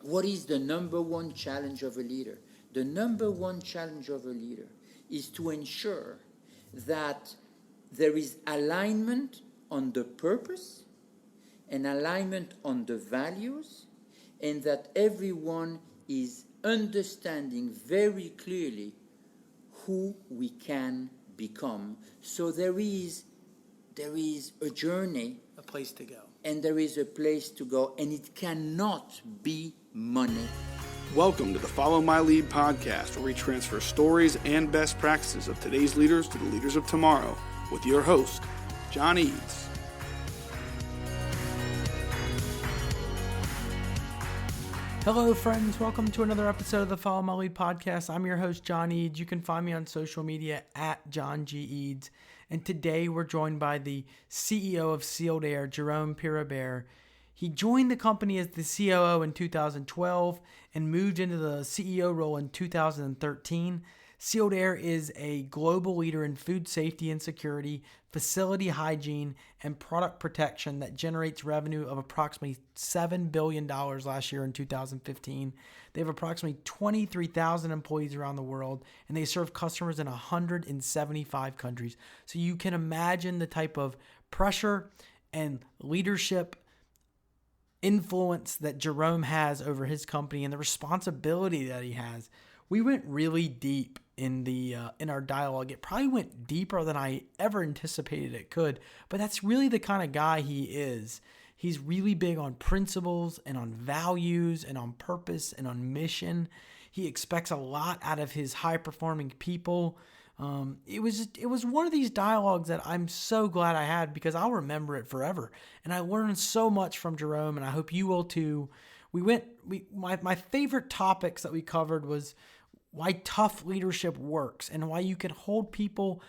what is the number one challenge of a leader? The number one challenge of a leader is to ensure that there is alignment on the purpose and alignment on the values, and that everyone is understanding very clearly who we can become. So there is a journey, a place to go. And there is a place to go, and it cannot be money. Welcome to the Follow My Lead podcast, where we transfer stories and best practices of today's leaders to the leaders of tomorrow, with your host, John Eads. Hello, friends. Welcome to another episode of the Follow My Lead podcast. I'm your host, John Eads. You can find me on social media at John G. Eads. And today we're joined by the CEO of Sealed Air, Jerome Peribere. He joined the company as the COO in 2012 and moved into the CEO role in 2013. Sealed Air is a global leader in food safety and security, facility hygiene, and product protection that generates revenue of approximately $7 billion last year in 2015. They have approximately 23,000 employees around the world, and they serve customers in 175 countries. So you can imagine the type of pressure and leadership influence that Jerome has over his company and the responsibility that he has. We went really deep in our dialogue. It probably went deeper than I ever anticipated it could, but that's really the kind of guy he is. He's really big on principles and on values and on purpose and on mission. He expects a lot out of his high-performing people. It was one of these dialogues that I'm so glad I had, because I'll remember it forever. And I learned so much from Jerome, and I hope you will too. My favorite topics that we covered was why tough leadership works and why you can hold people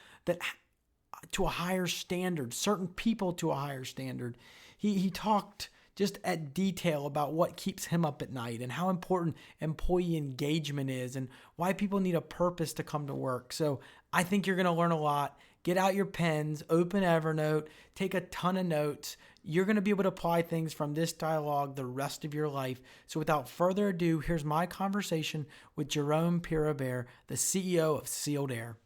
to a higher standard, certain people to a higher standard. He talked just at detail about what keeps him up at night and how important employee engagement is and why people need a purpose to come to work. So I think you're going to learn a lot. Get out your pens, open Evernote, take a ton of notes. You're going to be able to apply things from this dialogue the rest of your life. So without further ado, here's my conversation with Jerome Peribere, the CEO of Sealed Air.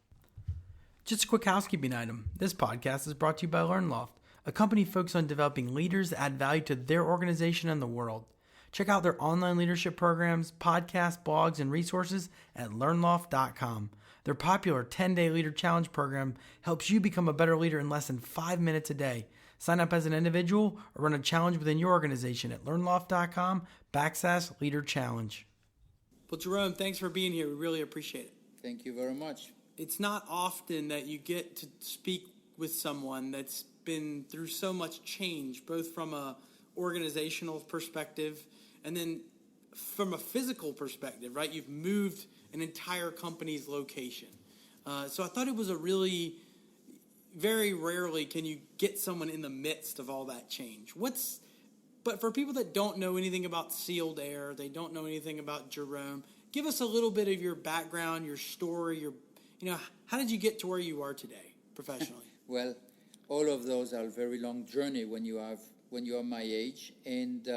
Just a quick housekeeping item. This podcast is brought to you by LearnLoft, a company focused on developing leaders that add value to their organization and the world. Check out their online leadership programs, podcasts, blogs, and resources at learnloft.com. Their popular 10-day leader challenge program helps you become a better leader in less than 5 minutes a day. Sign up as an individual or run a challenge within your organization at learnloft.com/leader challenge. Well, Jerome, thanks for being here. We really appreciate it. Thank you very much. It's not often that you get to speak with someone that's been through so much change, both from a organizational perspective and then from a physical perspective, right? You've moved an entire company's location. So I thought it was very rarely can you get someone in the midst of all that change. But for people that don't know anything about Sealed Air, they don't know anything about Jerome, give us a little bit of your background, your story, how did you get to where you are today professionally? Well, all of those are a very long journey when you are my age. And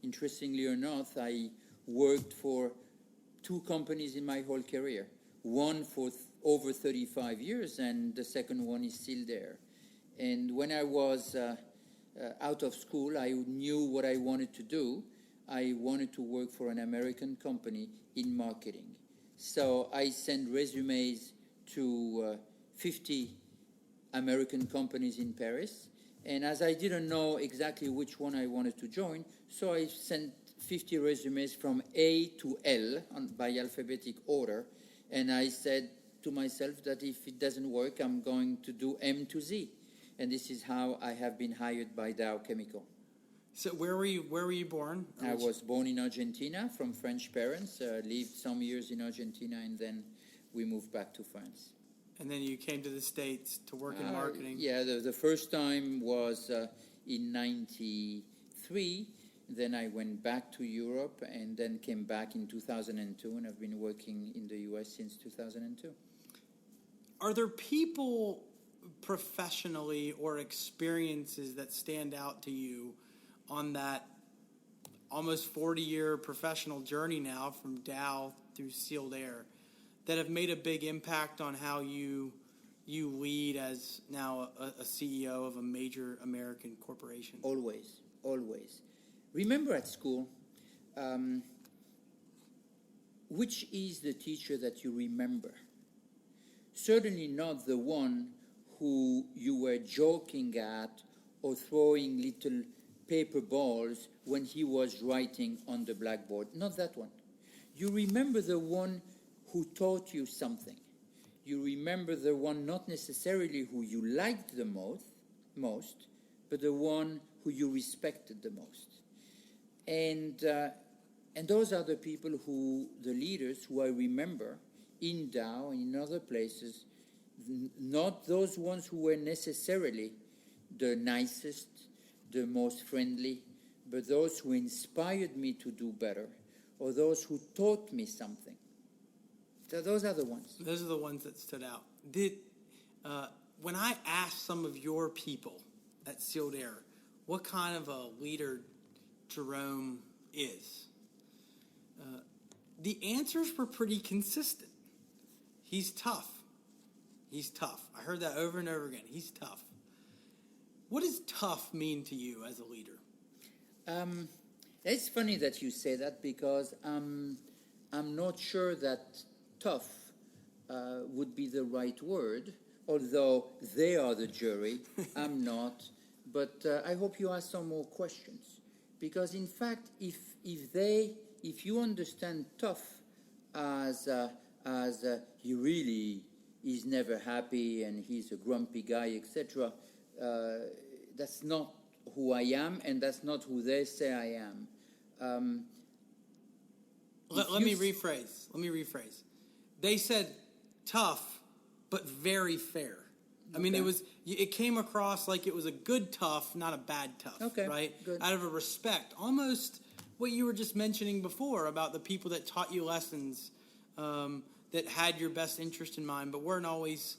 interestingly enough, I worked for 2 companies in my whole career. One for over 35 years, and the second one is still there. And when I was out of school, I knew what I wanted to do. I wanted to work for an American company in marketing. So I sent resumes to 50 American companies in Paris. And as I didn't know exactly which one I wanted to join, so I sent 50 resumes from A to L by alphabetic order. And I said to myself that if it doesn't work, I'm going to do M to Z. And this is how I have been hired by Dow Chemical. So where were you born? I was born in Argentina from French parents, lived some years in Argentina, and then we moved back to France. And then you came to the States to work in marketing? Yeah, the first time was in 93. Then I went back to Europe and then came back in 2002, and I've been working in the U.S. since 2002. Are there people professionally or experiences that stand out to you on that almost 40-year professional journey now from Dow through Sealed Air that have made a big impact on how you lead as now a CEO of a major American corporation? Always, always. Remember at school, which is the teacher that you remember? Certainly not the one who you were joking at or throwing little paper balls when he was writing on the blackboard. Not that one. You remember the one who taught you something. You remember the one not necessarily who you liked the most, but the one who you respected the most. And those are the people the leaders who I remember in Dow and in other places, not those ones who were necessarily the nicest, the most friendly, but those who inspired me to do better, or those who taught me something. So those are the ones. Those are the ones that stood out. When I asked some of your people at Sealed Air what kind of a leader Jerome is, the answers were pretty consistent. He's tough. He's tough. I heard that over and over again. He's tough. What does tough mean to you as a leader? It's funny that you say that because I'm not sure that tough would be the right word, although they are the jury. I'm not. But I hope you ask some more questions. Because in fact, if you understand tough as he really is never happy and he's a grumpy guy, etc., that's not who I am, and that's not who they say I am. Let me rephrase. They said tough, but very fair. I mean, it came across like it was a good tough, not a bad tough. Okay, right? Good. Out of a respect, almost what you were just mentioning before about the people that taught you lessons, that had your best interest in mind, but weren't always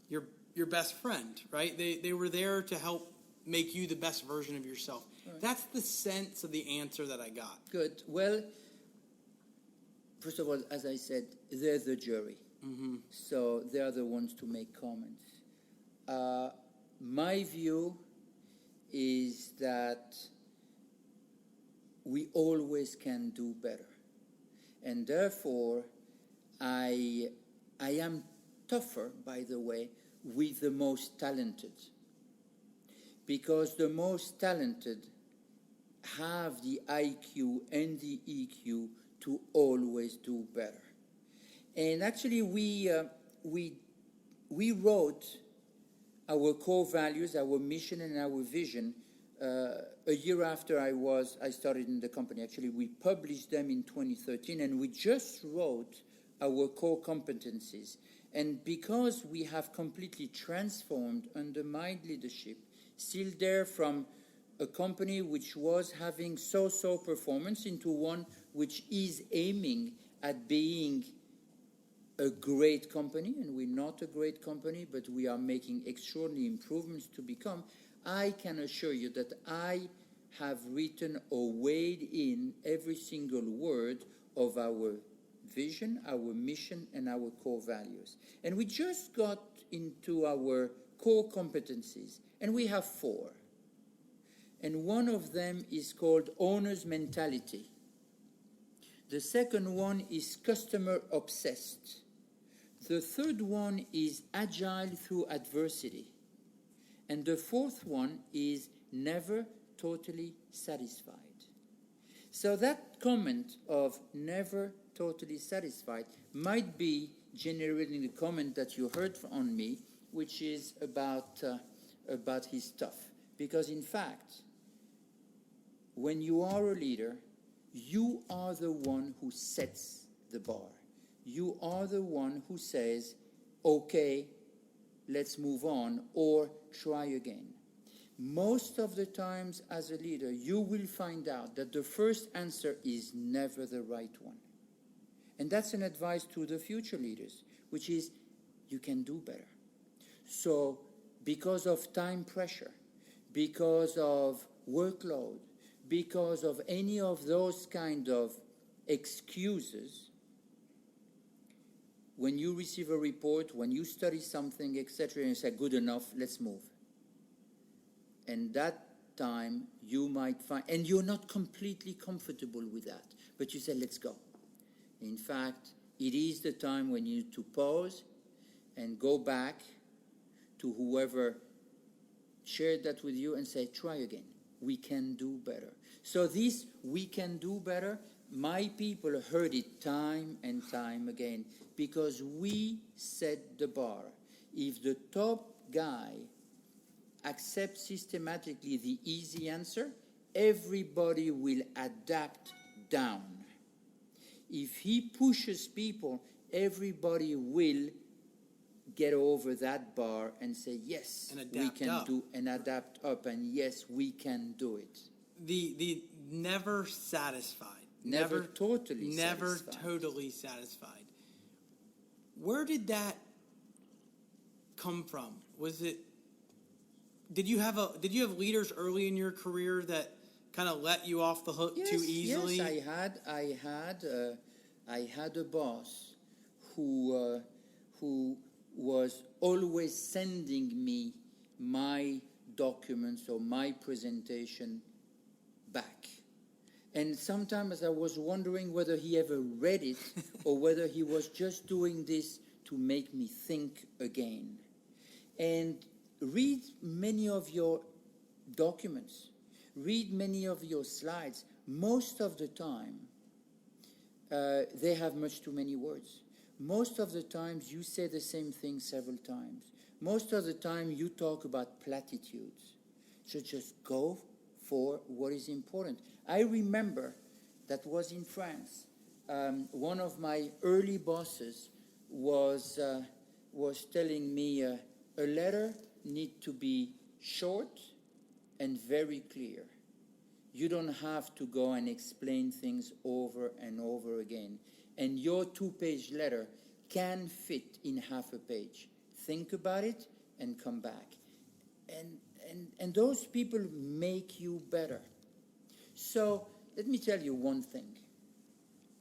your best friend, right? They were there to help make you the best version of yourself. Right. That's the sense of the answer that I got. Good. Well, first of all, as I said, they're the jury. Mm-hmm. So they are the ones to make comments. My view is that we always can do better. And therefore, I am tougher, by the way, with the most talented. Because the most talented have the IQ and the EQ to always do better. And actually, we wrote our core values, our mission, and our vision a year after I started in the company. Actually, we published them in 2013, and we just wrote our core competencies. And because we have completely transformed under my leadership, Sealed Air from a company which was having so-so performance into one which is aiming at being a great company, and we're not a great company, but we are making extraordinary improvements to become, I can assure you that I have written or weighed in every single word of our vision, our mission, and our core values. And we just got into our core competencies, and we have 4. And one of them is called owner's mentality. The second one is customer obsessed. The third one is agile through adversity. And the fourth one is never totally satisfied. So that comment of never totally satisfied might be generating the comment that you heard on me, which is about his stuff. Because in fact, when you are a leader, you are the one who sets the bar. You are the one who says, okay, let's move on, or try again. Most of the times as a leader, you will find out that the first answer is never the right one. And that's an advice to the future leaders, which is you can do better. So because of time pressure, because of workload, because of any of those kind of excuses, when you receive a report, when you study something, etc., and you say, good enough, let's move. And that time you might find, and you're not completely comfortable with that, but you say, let's go. In fact, it is the time when you need to pause and go back to whoever shared that with you and say, try again. We can do better. So this, we can do better, my people heard it time and time again, because we set the bar. If the top guy accepts systematically the easy answer, everybody will adapt down. If he pushes people, everybody will get over that bar and say, yes, we can do, and adapt up, and yes, we can do it. The never satisfied. Never totally satisfied. Where did that come from? Was it, did you have leaders early in your career that kind of let you off the hook too easily? Yes, I had a boss who was always sending me my documents or my presentation back. And sometimes I was wondering whether he ever read it or whether he was just doing this to make me think again. And read many of your documents. Read many of your slides. Most of the time, they have much too many words. Most of the times, you say the same thing several times. Most of the time, you talk about platitudes. So just go for what is important. I remember that was in France. One of my early bosses was telling me a letter needs to be short and very clear. You don't have to go and explain things over and over again. And your 2-page letter can fit in half a page. Think about it and come back. And those people make you better. So let me tell you one thing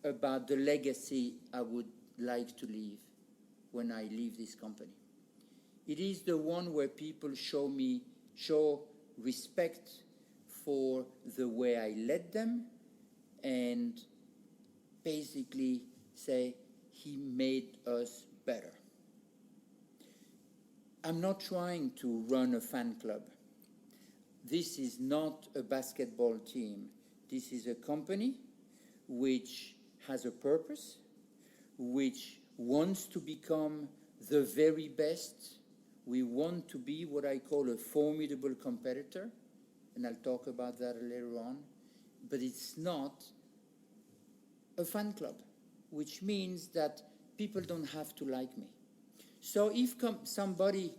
about the legacy I would like to leave when I leave this company. It is the one where people show respect for the way I led them and basically say, he made us better. I'm not trying to run a fan club. This is not a basketball team. This is a company which has a purpose, which wants to become the very best. We want to be what I call a formidable competitor, and I'll talk about that later on. But it's not a fan club, which means that people don't have to like me. So if somebody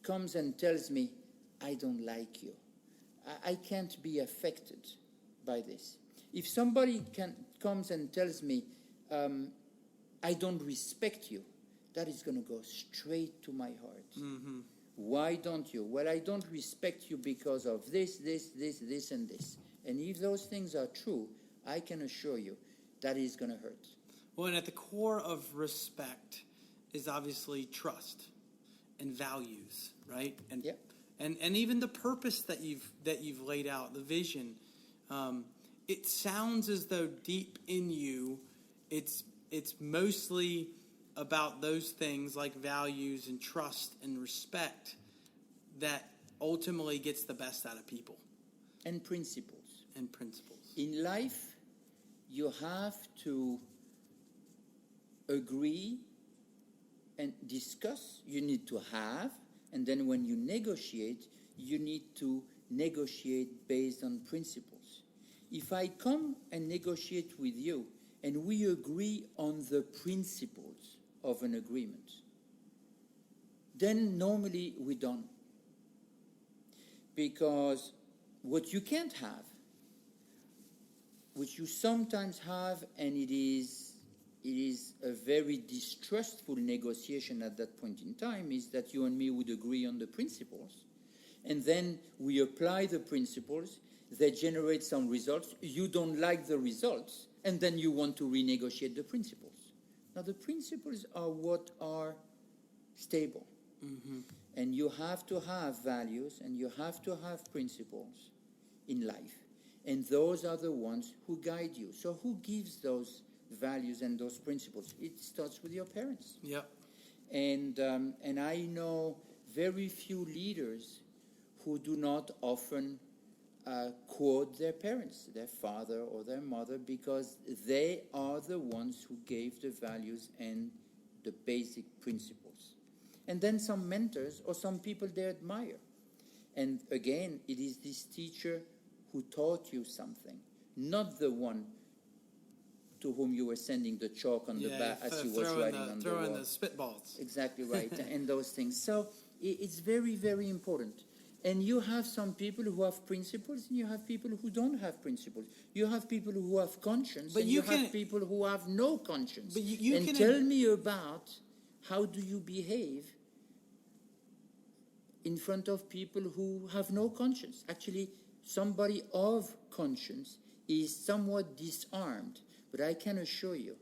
comes and tells me, I don't like you, I can't be affected by this. If somebody comes and tells me, I don't respect you, that is going to go straight to my heart. Mm-hmm. Why don't you? Well, I don't respect you because of this, and this. And if those things are true, I can assure you that is going to hurt. Well, and at the core of respect is obviously trust and values, right? And yeah. and even the purpose that you've laid out, the vision. It sounds as though deep in you, it's mostly about those things like values and trust and respect that ultimately gets the best out of people. And principles. In life, you have to agree and discuss. You need to have, and then when you negotiate, you need to negotiate based on principles. If I come and negotiate with you and we agree on the principles of an agreement, then normally we're done. Because what you can't have, which you sometimes have, and it is a very distrustful negotiation at that point in time, is that you and me would agree on the principles, and then we apply the principles, they generate some results, you don't like the results, and then you want to renegotiate the principles. Now, the principles are what are stable. Mm-hmm. And you have to have values and you have to have principles in life. And those are the ones who guide you. So who gives those values and those principles? It starts with your parents. Yep. And I know very few leaders who do not often quote their parents, their father or their mother, because they are the ones who gave the values and the basic principles. And then some mentors or some people they admire. And again, it is this teacher who taught you something, not the one to whom you were sending the chalk on the back as he was writing on the wall. Throwing the spitballs. Exactly right, and those things. So it's very, very important. And you have some people who have principles, and you have people who don't have principles. You have people who have conscience, but you have people who have no conscience. But you can tell me about how do you behave in front of people who have no conscience. Actually, somebody of conscience is somewhat disarmed. But I can assure you,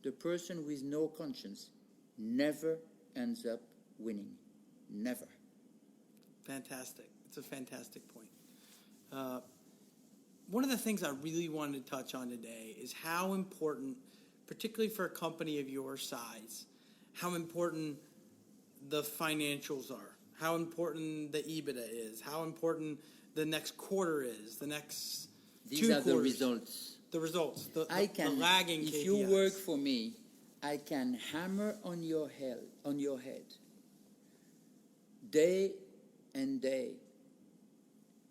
the person with no conscience never ends up winning. Never. Fantastic. It's a fantastic point. One of the things I really wanted to touch on today is how important, particularly for a company of your size, how important the financials are, how important the EBITDA is, how important the next quarter is, the next These 2 are quarters. the results. The results, the lagging KPIs. If you work for me, I can hammer on your head, day and day,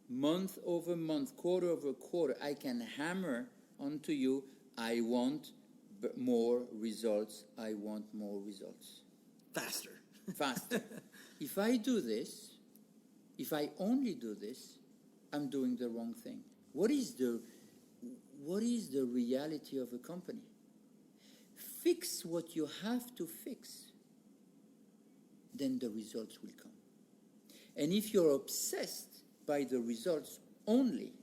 month over month, quarter over quarter. I can hammer onto you, I want more results, I want more results. Faster. If I do this, if I only do this, I'm doing the wrong thing. What is the reality of a company? Fix what you have to fix, then the results will come. And if you're obsessed by the results only,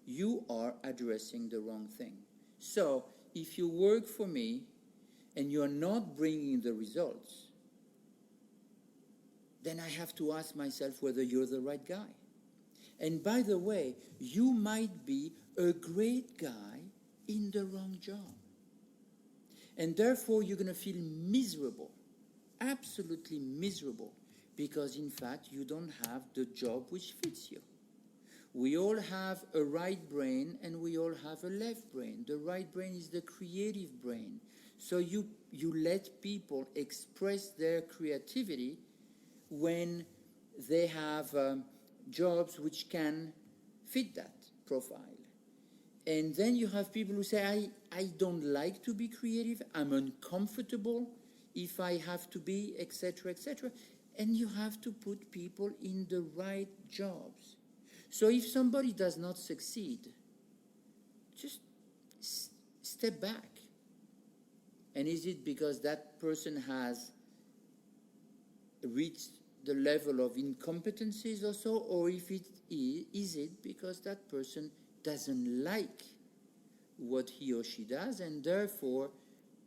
you are addressing the wrong thing. So if you work for me and you're not bringing the results, then I have to ask myself whether you're the right guy. And by the way, you might be a great guy in the wrong job. And therefore, you're going to feel miserable, absolutely miserable, because in fact, you don't have the job which fits you. We all have a right brain and we all have a left brain. The right brain is the creative brain. So you let people express their creativity when they have jobs which can fit that profile. And then you have people who say, I don't like to be creative, I'm uncomfortable if I have to be, etc., etc. And you have to put people in the right jobs. So if somebody does not succeed, just step back. And is it because that person has reached the level of incompetencies or so, or is it because that person doesn't like what he or she does and therefore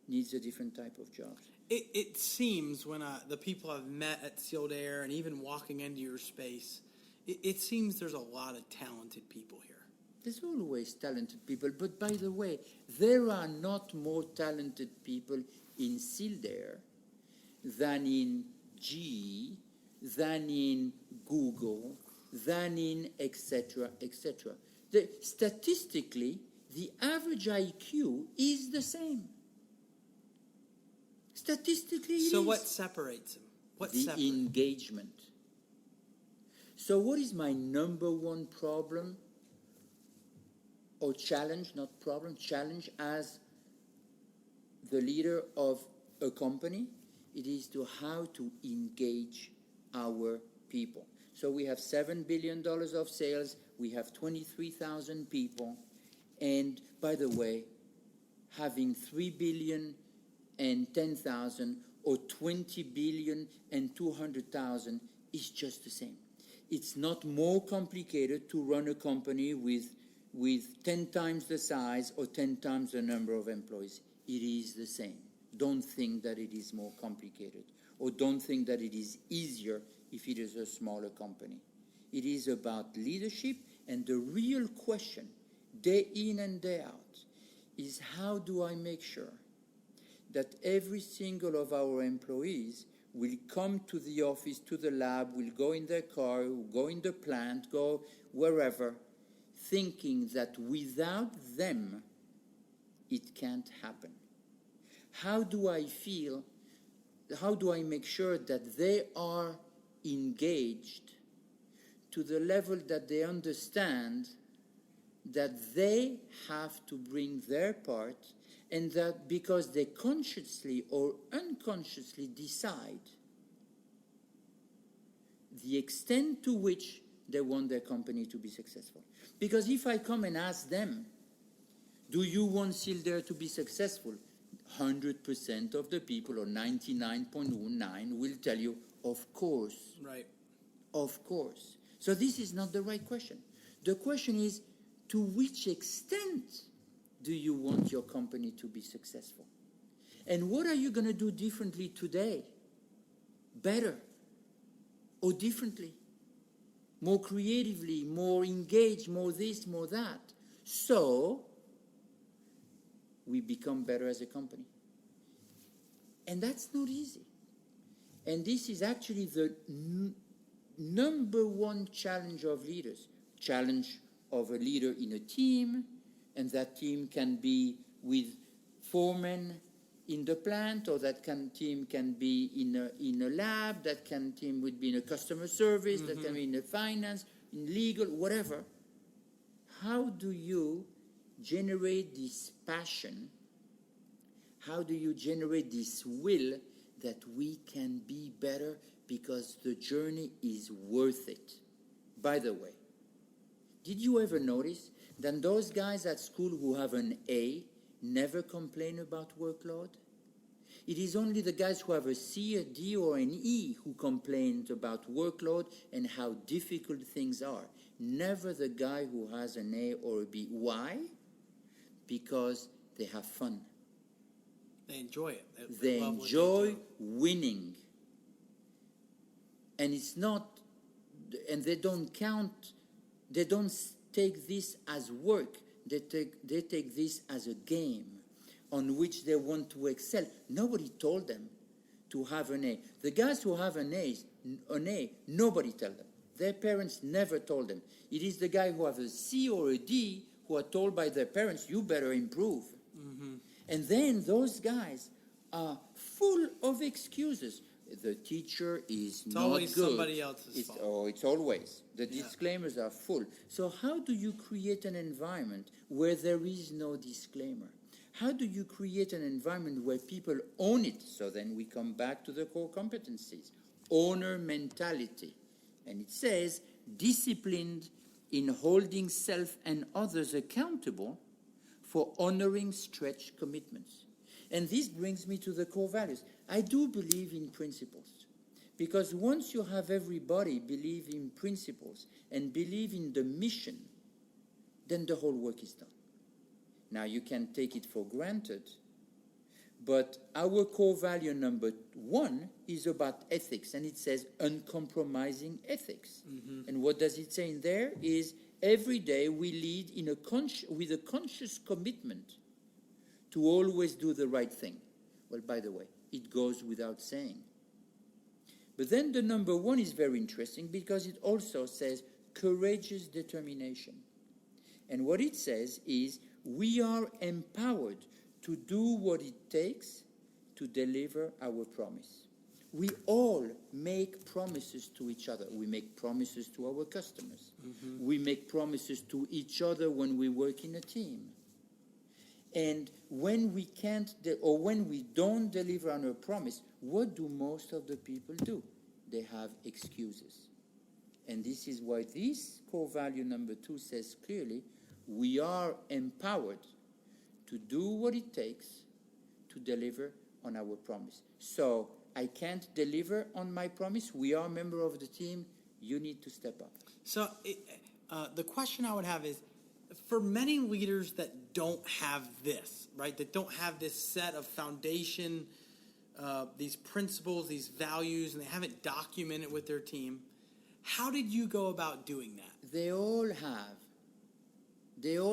needs a different type of job? It seems when the people I've met at Sealed Air and even walking into your space, it seems there's a lot of talented people here. There's always talented people, but by the way, there are not more talented people in Sealed Air than in GE, than in Google, than in etc., etc. Statistically, the average IQ is the same. Statistically, so what separates them? The engagement. So what is my number one problem or challenge, not problem, challenge as the leader of a company? It is to how to engage our people. So we have $7 billion of sales. We have 23,000 people. And by the way, having 3 billion and 10,000 or 20 billion and 200,000 is just the same. It's not more complicated to run a company with 10 times the size or 10 times the number of employees. It is the same. Don't think that it is more complicated, or don't think that it is easier if it is a smaller company. It is about leadership, and the real question, day in and day out, is how do I make sure that every single of our employees will come to the office, to the lab, will go in their car, go in the plant, go wherever, thinking that without them, it can't happen. How do I make sure that they are engaged to the level that they understand that they have to bring their part, and that because they consciously or unconsciously decide the extent to which they want their company to be successful. Because if I come and ask them, do you want Sealed Air to be successful? 100% of the people, or 99.9, will tell you, of course. Right. Of course. So this is not the right question. The question is, to which extent do you want your company to be successful? And what are you going to do differently today? Better or differently? More creatively, more engaged, more this, more that. So we become better as a company. And that's not easy. And this is actually the number one challenge of leaders. Challenge of a leader in a team, and that team can be with foremen in the plant, or that team can be in a lab, team would be in a customer service, that can be in a finance, in legal, whatever. How do you generate this passion? How do you generate this will that we can be better because the journey is worth it? By the way, did you ever notice that those guys at school who have an A never complain about workload? It is only the guys who have a C, a D, or an E who complain about workload and how difficult things are. Never the guy who has an A or a B. Why? Because they have fun. They enjoy it. They enjoy winning. And it's not, and they don't take this as work. They take this as a game on which they want to excel. Nobody told them to have an A. The guys who have an A, nobody tell them. Their parents never told them. It is the guy who have a C or a D who are told by their parents, you better improve. Mm-hmm. And then those guys are full of excuses. The teacher is not good. It's always somebody else's fault. Oh, it's always. The disclaimers are full. So how do you create an environment where there is no disclaimer? How do you create an environment where people own it? So then we come back to the core competencies. Owner mentality. And it says, disciplined in holding self and others accountable for honoring stretch commitments. And this brings me to the core values. I do believe in principles, because once you have everybody believe in principles and believe in the mission, then the whole work is done. Now you can take it for granted, but our core value number 1 is about ethics, and it says uncompromising ethics. Mm-hmm. And what does it say in there is every day we lead in with a conscious commitment to always do the right thing. Well, by the way, it goes without saying. But then the number 1 is very interesting because it also says courageous determination. And what it says is we are empowered to do what it takes to deliver our promise. We all make promises to each other. We make promises to our customers. Mm-hmm. We make promises to each other when we work in a team. And when we can't, or when we don't deliver on a promise, what do most of the people do? They have excuses. And this is why this core value number 2 says clearly, we are empowered to do what it takes to deliver on our promise. So I can't deliver on my promise. We are a member of the team. you need to step up. So the question I would have is, for many leaders that don't have this, right, that don't have this set of foundation, these principles, these values, and they haven't documented with their team, how did you go about doing that? They all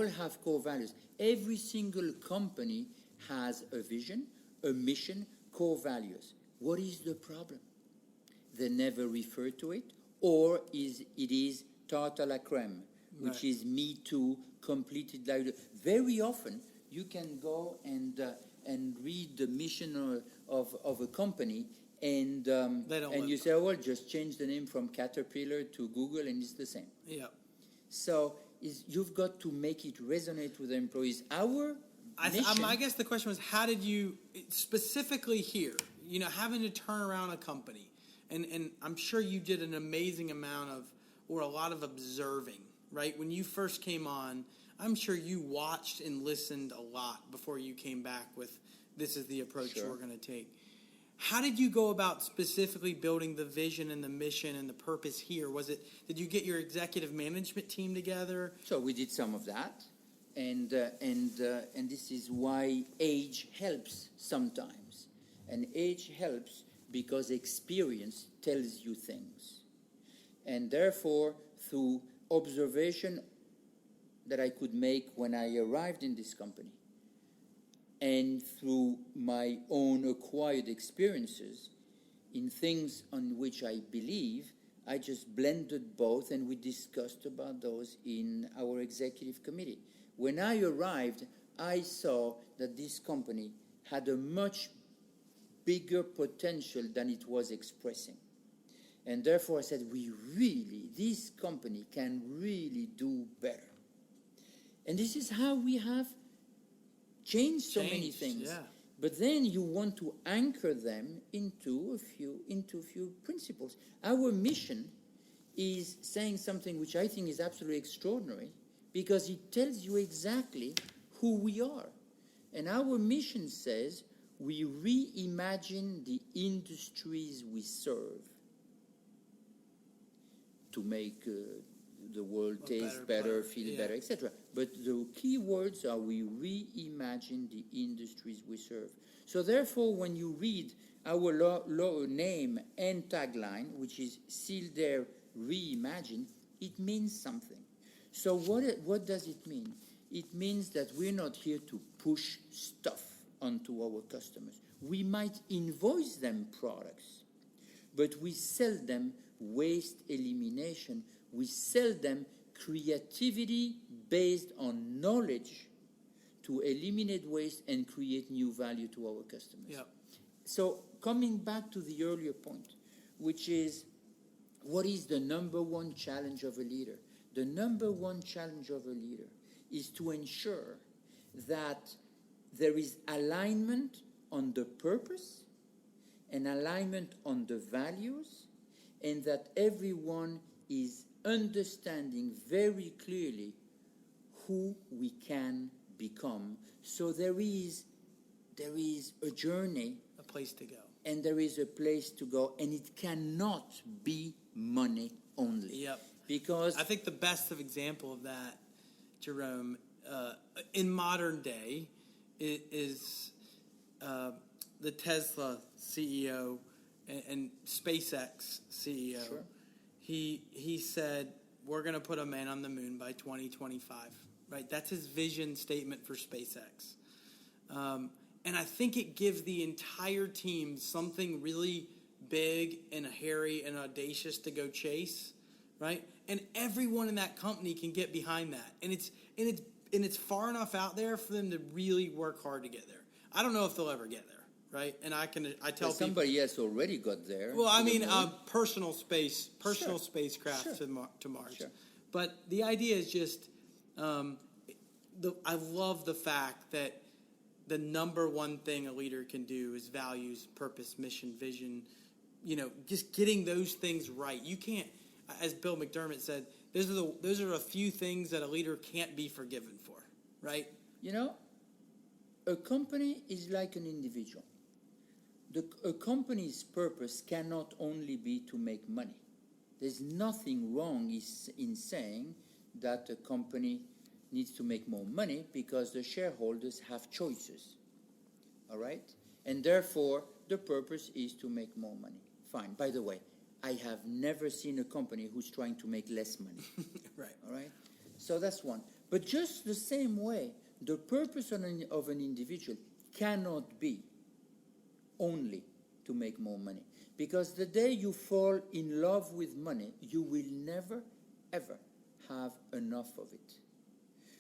have core values. Every single company has a vision, a mission, core values. What is the problem? They never refer to it, or it is tarte à la crème, which is me too, completed. Very often, you can go and read the mission of a company, and you say, oh, well, just change the name from Caterpillar to Google, and it's the same. Yeah. So you've got to make it resonate with the employees. I guess the question was, how did you, specifically here, having to turn around a company, and I'm sure you did an amazing amount of, or a lot of observing, right? When you first came on, I'm sure you watched and listened a lot before you came back with, this is the approach we're going to take. How did you go about specifically building the vision and the mission and the purpose here? Did you get your executive management team together? So we did some of that, and this is why age helps sometimes. And age helps because experience tells you things. And therefore, through observation that I could make when I arrived in this company, and through my own acquired experiences in things on which I believe, I just blended both, and we discussed about those in our executive committee. When I arrived, I saw that this company had a much bigger potential than it was expressing. And therefore I said, this company can really do better. And this is how we have changed so many things. Yeah. But then you want to anchor them into a few principles. Our mission is saying something which I think is absolutely extraordinary, because it tells you exactly who we are. And our mission says we reimagine the industries we serve to make the world taste better, feel better, etc. But the key words are we reimagine the industries we serve. So therefore, when you read our name and tagline, which is Sealed Air Reimagine, it means something. So what does it mean? It means that we're not here to push stuff onto our customers. We might invoice them products, but we sell them waste elimination. We sell them creativity based on knowledge to eliminate waste and create new value to our customers. Yep. So coming back to the earlier point, which is, what is the number one challenge of a leader? The number one challenge of a leader is to ensure that there is alignment on the purpose and alignment on the values, and that everyone is understanding very clearly who we can become. So there is a journey, a place to go, and there is a place to go, and it cannot be money only. Yep. Because I think the best of example of that, Jerome, in modern day, is the Tesla CEO and SpaceX CEO. Sure. He said, we're going to put a man on the moon by 2025. Right? That's his vision statement for SpaceX. And I think it gives the entire team something really big and hairy and audacious to go chase, right? And everyone in that company can get behind that. And it's far enough out there for them to really work hard to get there. I don't know if they'll ever get there, right? And I tell somebody else already got there. Well, I mean, personal spacecraft to Mars. Sure. But the idea is just, I love the fact that the number one thing a leader can do is values, purpose, mission, vision. Just getting those things right. You can't, as Bill McDermott said, those are a few things that a leader can't be forgiven for, right? A company is like an individual. A company's purpose cannot only be to make money. There's nothing wrong in saying that a company needs to make more money because the shareholders have choices. All right? And therefore, the purpose is to make more money. Fine. By the way, I have never seen a company who's trying to make less money. Right. All right? So that's one. But just the same way, the purpose of an individual cannot be only to make more money. Because the day you fall in love with money, you will never, ever have enough of it.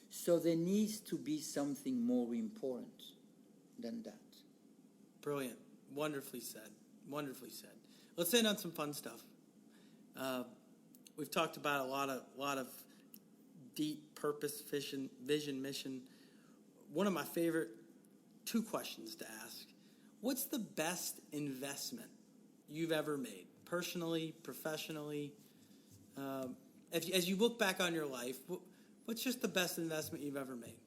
So there needs to be something more important than that. Brilliant. Wonderfully said. Wonderfully said. Let's end on some fun stuff. We've talked about a lot of deep purpose, vision, mission. One of my favorite 2 questions to ask. What's the best investment you've ever made, personally, professionally? As you look back on your life, what's just the best investment you've ever made?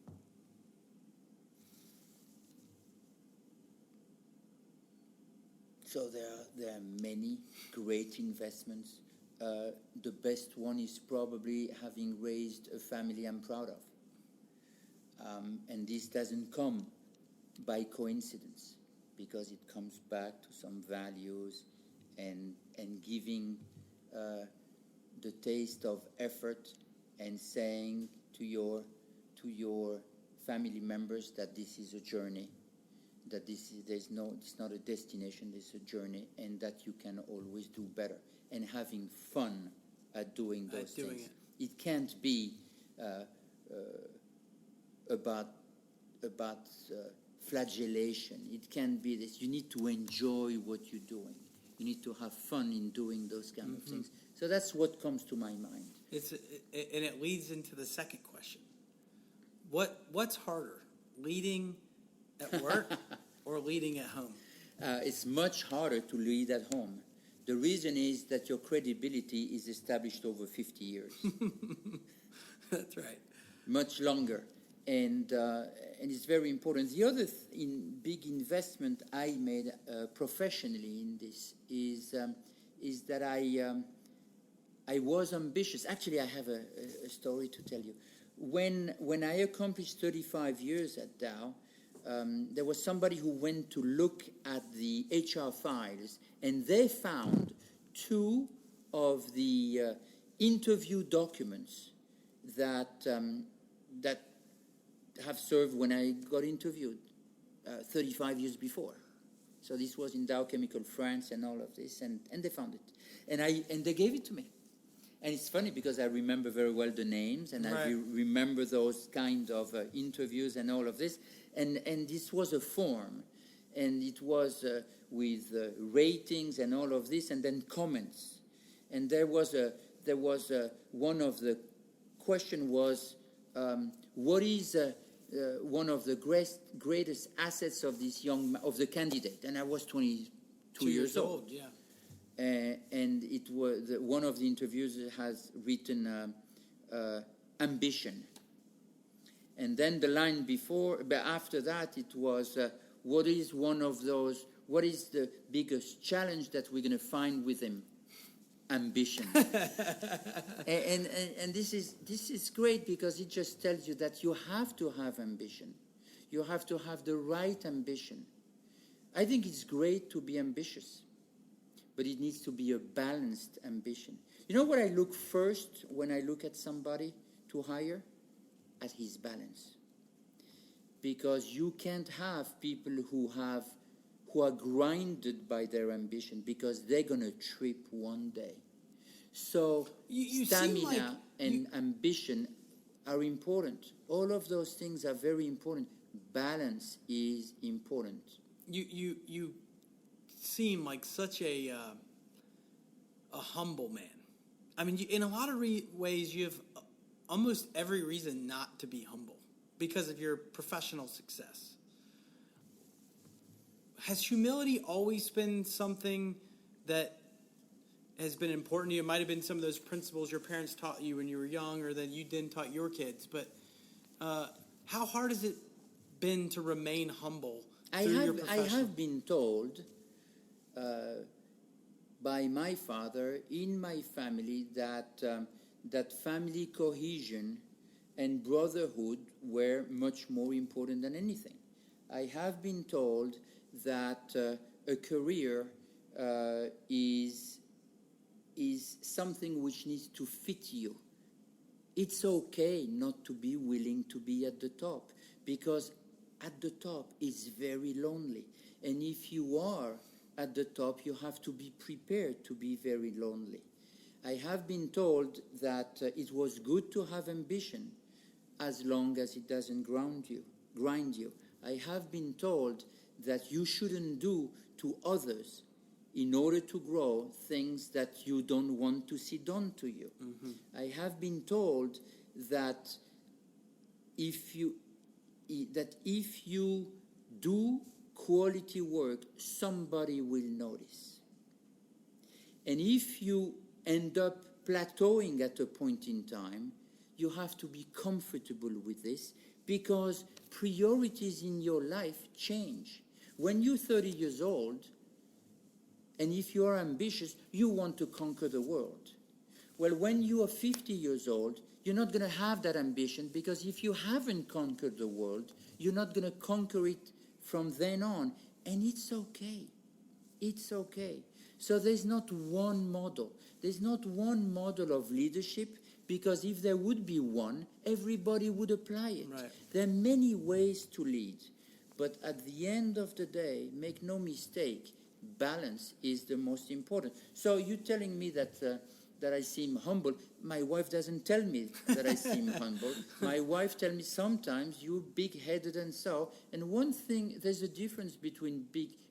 So there are many great investments. The best one is probably having raised a family I'm proud of. And this doesn't come by coincidence, because it comes back to some values and giving the taste of effort and saying to your family members that this is a journey, that it's not a destination, it's a journey, and that you can always do better, and having fun at doing those things. It can't be about flagellation. It can't be this. You need to enjoy what you're doing. You need to have fun in doing those kind of things. So that's what comes to my mind. And it leads into the second question. What's harder, leading at work or leading at home? It's much harder to lead at home. The reason is that your credibility is established over 50 years. That's right. Much longer. And it's very important. The other big investment I made professionally in this is that I was ambitious. Actually, I have a story to tell you. When I accomplished 35 years at Dow, there was somebody who went to look at the HR files, and they found 2 of the interview documents that have served when I got interviewed 35 years before. So this was in Dow Chemical France and all of this, and they found it. And they gave it to me. And it's funny because I remember very well the names, and I remember those kind of interviews and all of this. And this was a form, and it was with ratings and all of this, and then comments. And there was one of the question was, what is one of the greatest assets of this of the candidate? And I was 22 years old. Yeah. And it was one of the interviews has written ambition, and then the line after that it was what is the biggest challenge that we're going to find with him? Ambition. and this is great, because it just tells you that you have to have ambition. You have to have the right ambition. I think it's great to be ambitious, but it needs to be a balanced ambition. You know what I look first when I look at somebody to hire? At his balance. Because you can't have people who are grinded by their ambition, because they're going to trip one day. So stamina and ambition are important. All of those things are very important. Balance is important. You seem like such a humble man. I mean, in a lot of ways, you have almost every reason not to be humble because of your professional success. Has humility always been something that has been important to you? It might have been some of those principles your parents taught you when you were young, or that you didn't taught your kids. But how hard has it been to remain humble through your profession? I have been told by my father in my family that that family cohesion and brotherhood were much more important than anything. I have been told that a career is something which needs to fit you. It's okay not to be willing to be at the top, because at the top it's very lonely. And if you are at the top, you have to be prepared to be very lonely. I have been told that it was good to have ambition as long as it doesn't grind you. I have been told that you shouldn't do to others in order to grow things that you don't want to see done to you. Mm-hmm. I have been told that if you do quality work, somebody will notice. And if you end up plateauing at a point in time, you have to be comfortable with this, because priorities in your life change. When you're 30 years old, and if you are ambitious, you want to conquer the world. Well, when you are 50 years old, you're not going to have that ambition, because if you haven't conquered the world, you're not going to conquer it from then on. And it's okay. It's okay. So there's not one model. There's not one model of leadership, because if there would be one, everybody would apply it. Right. There are many ways to lead. But at the end of the day, make no mistake, balance is the most important. So you're telling me that I seem humble. My wife doesn't tell me that I seem humble. My wife tells me sometimes you're big-headed and so. And one thing, there's a difference between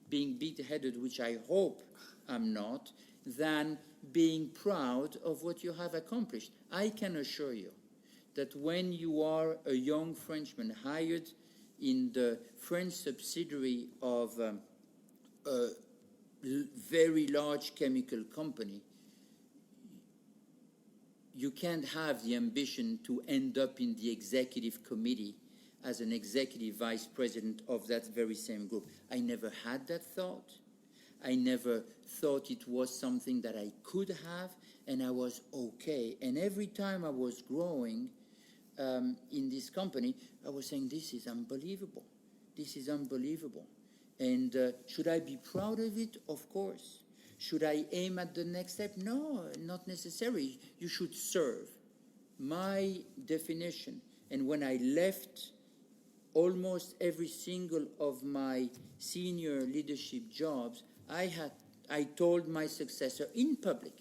being big-headed, which I hope I'm not, than being proud of what you have accomplished. I can assure you that when you are a young Frenchman hired in the French subsidiary of a very large chemical company, you can't have the ambition to end up in the executive committee as an executive vice president of that very same group. I never had that thought. I never thought it was something that I could have, and I was okay. And every time I was growing in this company, I was saying, this is unbelievable. This is unbelievable. And should I be proud of it? Of course. Should I aim at the next step? No, not necessarily. You should serve. My definition, and when I left almost every single of my senior leadership jobs, I told my successor in public,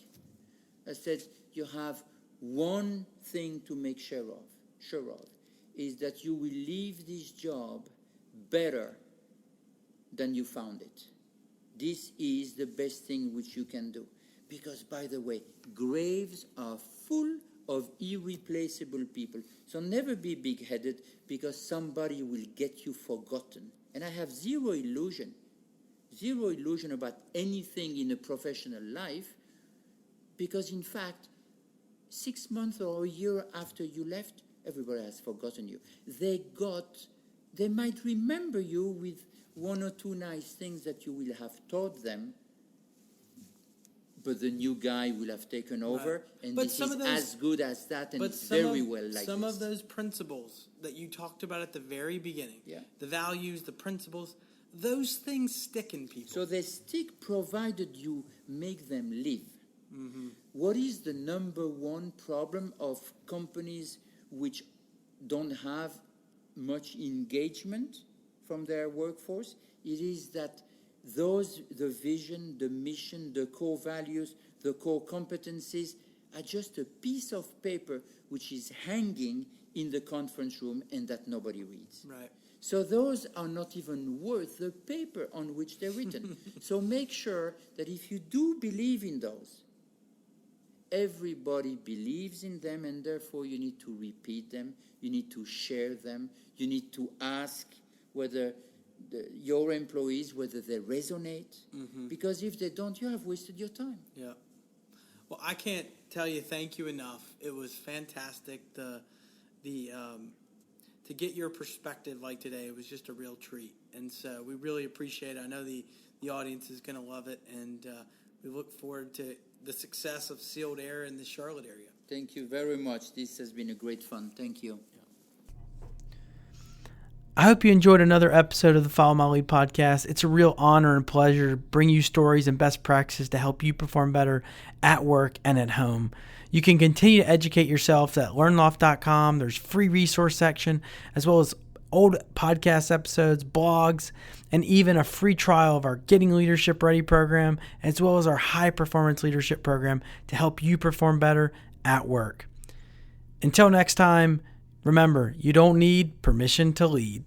I said, you have one thing to make sure of, is that you will leave this job better than you found it. This is the best thing which you can do. Because, by the way, graves are full of irreplaceable people. So never be big-headed, because somebody will get you forgotten. And I have zero illusion about anything in a professional life, because, in fact, 6 months or a year after you left, everybody has forgotten you. They might remember you with one or two nice things that you will have taught them, but the new guy will have taken over, right. And but this is as good as that, and it's very well like some this. Of those principles that you talked about at the very beginning, yeah. The values, the principles, those things stick in people. So they stick provided you make them live. Mm-hmm. What is the number one problem of companies which don't have much engagement from their workforce? It is that the vision, the mission, the core values, the core competencies are just a piece of paper which is hanging in the conference room and that nobody reads. Right. So those are not even worth the paper on which they're written. So make sure that if you do believe in those, everybody believes in them, and therefore you need to repeat them, you need to share them, you need to ask whether your employees, whether they resonate, mm-hmm. because if they don't, you have wasted your time. Yeah. Well, I can't tell you thank you enough. It was fantastic. To get your perspective like today, it was just a real treat. And so we really appreciate it. I know the audience is going to love it, and we look forward to the success of Sealed Air in the Charlotte area. Thank you very much. This has been a great fun. Thank you. I hope you enjoyed another episode of the Follow My Lead podcast. It's a real honor and pleasure to bring you stories and best practices to help you perform better at work and at home. You can continue to educate yourself at learnloft.com. There's free resource section, as well as old podcast episodes, blogs, and even a free trial of our Getting Leadership Ready program, as well as our High Performance Leadership program to help you perform better at work. Until next time, remember, you don't need permission to lead.